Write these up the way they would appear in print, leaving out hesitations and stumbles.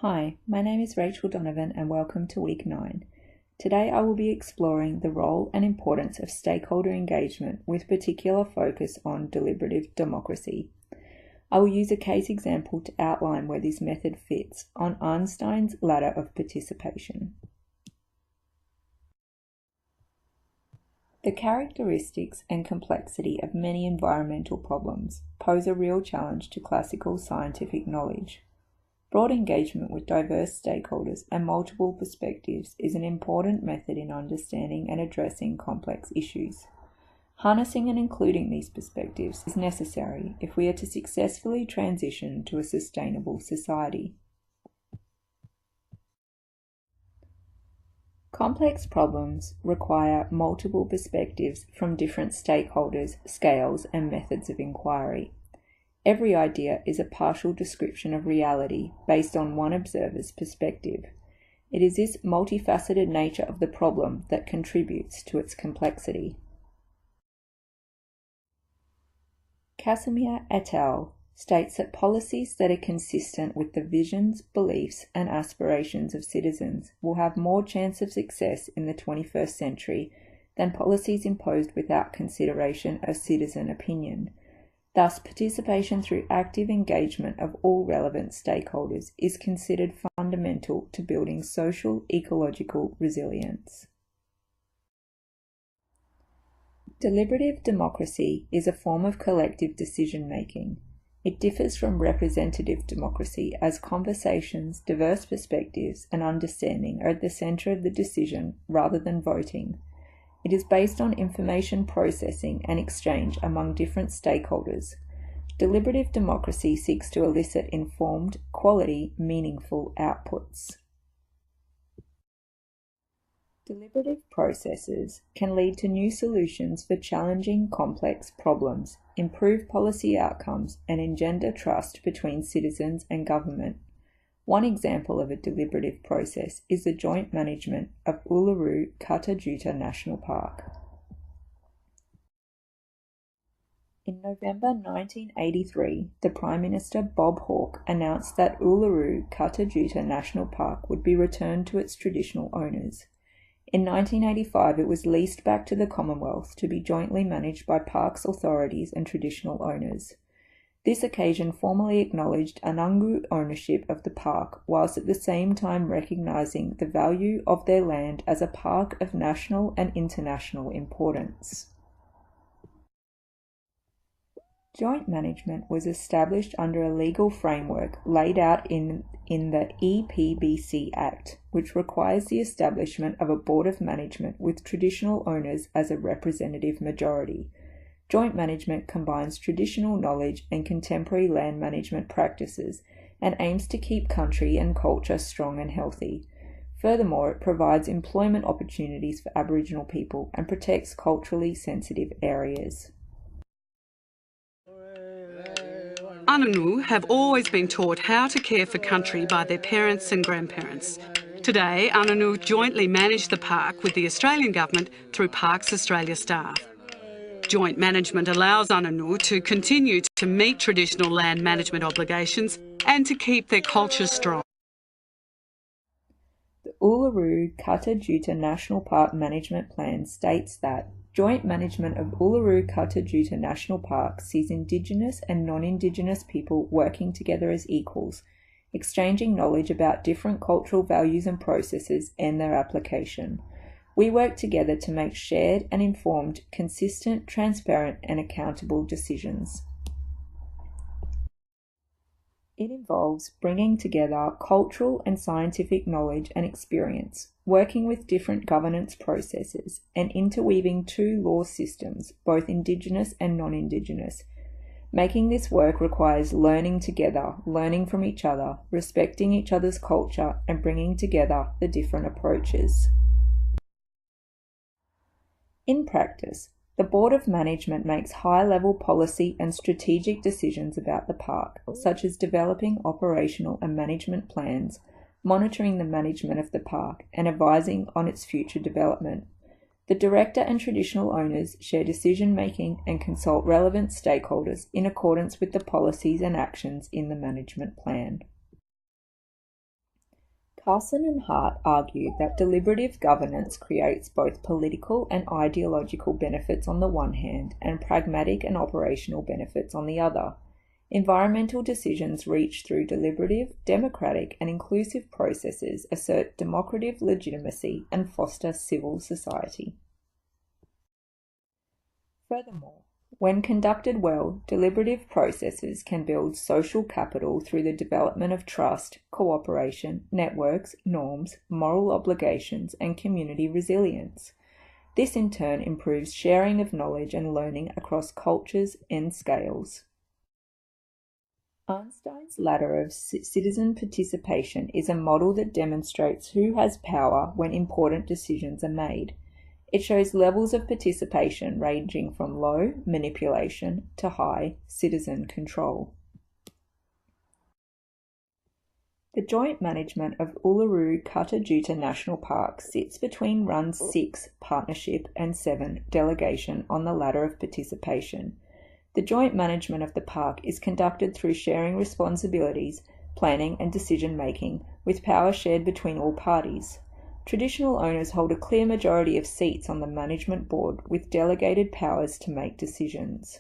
Hi, my name is Rachel Donovan and welcome to Week 9. Today I will be exploring the role and importance of stakeholder engagement with particular focus on deliberative democracy. I will use a case example to outline where this method fits on Arnstien's ladder of participation. The characteristics and complexity of many environmental problems pose a real challenge to classical scientific knowledge. Broad engagement with diverse stakeholders and multiple perspectives is an important method in understanding and addressing complex issues. Harnessing and including these perspectives is necessary if we are to successfully transition to a sustainable society. Complex problems require multiple perspectives from different stakeholders, scales, and methods of inquiry. Every idea is a partial description of reality based on one observer's perspective. It is this multifaceted nature of the problem that contributes to its complexity. Casimir et al. States that policies that are consistent with the visions, beliefs, and aspirations of citizens will have more chance of success in the 21st century than policies imposed without consideration of citizen opinion. Thus, participation through active engagement of all relevant stakeholders is considered fundamental to building social ecological resilience. Deliberative democracy is a form of collective decision-making. It differs from representative democracy as conversations, diverse perspectives, and understanding are at the centre of the decision rather than voting. It is based on information processing and exchange among different stakeholders. Deliberative democracy seeks to elicit informed, quality, meaningful outputs. Deliberative processes can lead to new solutions for challenging, complex problems, improve policy outcomes, and engender trust between citizens and government. One example of a deliberative process is the joint management of Uluru-Kata Tjuta National Park. In November 1983, the Prime Minister Bob Hawke announced that Uluru-Kata Tjuta National Park would be returned to its traditional owners. In 1985, it was leased back to the Commonwealth to be jointly managed by parks authorities and traditional owners. This occasion formally acknowledged Anangu ownership of the park, whilst at the same time recognising the value of their land as a park of national and international importance. Joint management was established under a legal framework laid out in the EPBC Act, which requires the establishment of a board of management with traditional owners as a representative majority. Joint management combines traditional knowledge and contemporary land management practices and aims to keep country and culture strong and healthy. Furthermore, it provides employment opportunities for Aboriginal people and protects culturally sensitive areas. Anangu have always been taught how to care for country by their parents and grandparents. Today, Anangu jointly manage the park with the Australian Government through Parks Australia staff. Joint management allows Anangu to continue to meet traditional land management obligations and to keep their culture strong. The Uluru-Kata Tjuta National Park Management Plan states that joint management of Uluru-Kata Tjuta National Park sees Indigenous and non-Indigenous people working together as equals, exchanging knowledge about different cultural values and processes and their application. We work together to make shared and informed, consistent, transparent, and accountable decisions. It involves bringing together cultural and scientific knowledge and experience, working with different governance processes, and interweaving two law systems, both Indigenous and non-Indigenous. Making this work requires learning together, learning from each other, respecting each other's culture, and bringing together the different approaches. In practice, the Board of Management makes high-level policy and strategic decisions about the park, such as developing operational and management plans, monitoring the management of the park, and advising on its future development. The director and traditional owners share decision-making and consult relevant stakeholders in accordance with the policies and actions in the management plan. Carson and Hart argue that deliberative governance creates both political and ideological benefits on the one hand and pragmatic and operational benefits on the other. Environmental decisions reached through deliberative, democratic, and inclusive processes assert democratic legitimacy and foster civil society. Furthermore, when conducted well, deliberative processes can build social capital through the development of trust, cooperation, networks, norms, moral obligations, and community resilience. This in turn improves sharing of knowledge and learning across cultures and scales. Arnstien's ladder of citizen participation is a model that demonstrates who has power when important decisions are made. It shows levels of participation ranging from low, manipulation, to high, citizen control. The joint management of Uluru-Kata-Tjuta National Park sits between Run 6, partnership, and 7, delegation on the ladder of participation. The joint management of the park is conducted through sharing responsibilities, planning and decision-making, with power shared between all parties. Traditional owners hold a clear majority of seats on the management board with delegated powers to make decisions.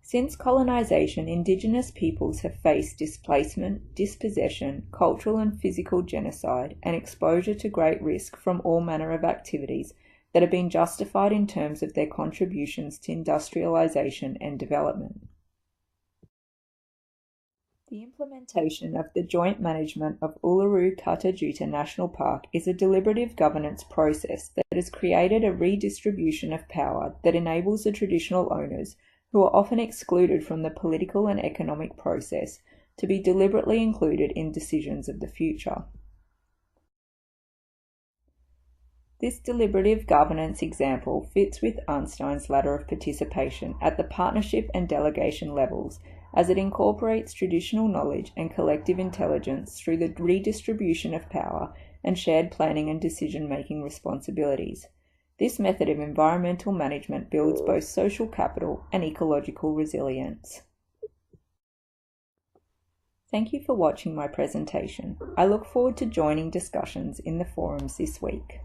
Since colonisation, Indigenous peoples have faced displacement, dispossession, cultural and physical genocide, and exposure to great risk from all manner of activities that have been justified in terms of their contributions to industrialisation and development. The implementation of the joint management of Uluru-Kata-Tjuta National Park is a deliberative governance process that has created a redistribution of power that enables the traditional owners, who are often excluded from the political and economic process, to be deliberately included in decisions of the future. This deliberative governance example fits with Arnstien's ladder of participation at the partnership and delegation levels, as it incorporates traditional knowledge and collective intelligence through the redistribution of power and shared planning and decision-making responsibilities. This method of environmental management builds both social capital and ecological resilience. Thank you for watching my presentation. I look forward to joining discussions in the forums this week.